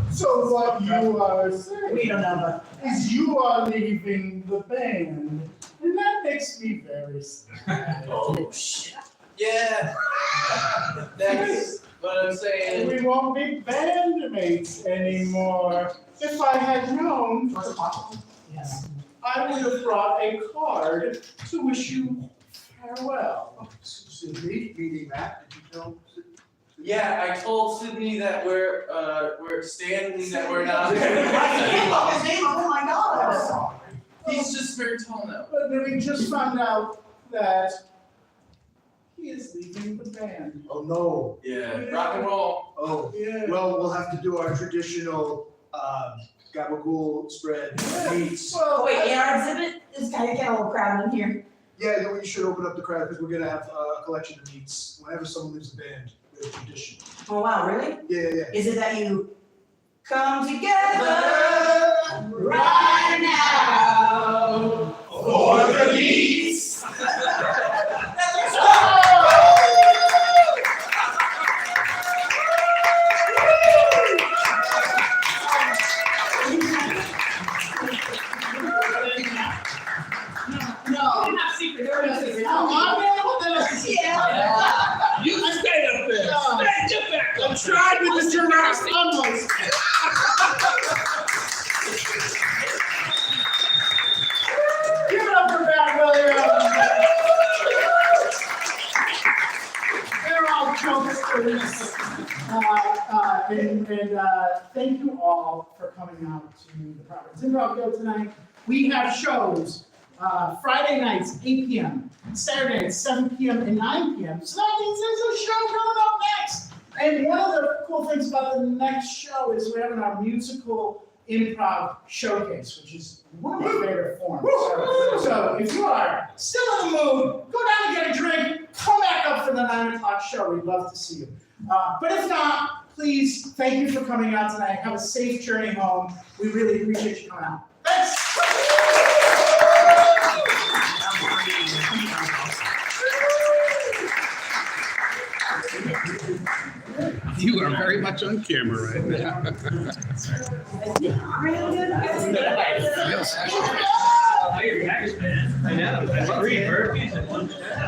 what you are saying We don't know, is you are leaving the band, and that makes me very sad. Oh, shit. Yeah, that's what I'm saying. We won't be bandmates anymore. If I had known, Yes. I would have brought a card to wish you farewell. Sydney, meeting Matt, did you tell? Yeah, I told Sydney that we're Stanley that we're not. His name, oh my God. He's just very tall now. But then we just found out that he is leaving the band. Oh, no. Yeah, rock and roll. Oh, Yeah. well, we'll have to do our traditional, gabagool spread meats. Well, Wait, in our exhibit, this guy get a little crowded in here. Yeah, then we should open up the crowd because we're gonna have a collection of meets. Whenever someone leaves a band, we have a tradition. Oh, wow, really? Yeah. Is it that you come together right now For the beats. No. We're not secret, they're not secret. You stay up there. No. Get back. I tried with the giraffe almost. Give it up for Bad Williams. They're all jokesters. And thank you all for coming out to the Providence Improv Guild tonight. We have shows Friday nights, 8 p.m., Saturday nights, 7 p.m. and 9 p.m. So that means there's a show coming up next. And one of the cool things about the next show is we're having our musical improv showcase, which is one of my favorite forms. So if you are still in the mood, go down and get a drink, come back up for the 9 o'clock show. We'd love to see you. But if not, please, thank you for coming out tonight. Have a safe journey home. We really appreciate you coming out. Thanks. You are very much on camera right now. I know, that's 3 burpees and 1 step.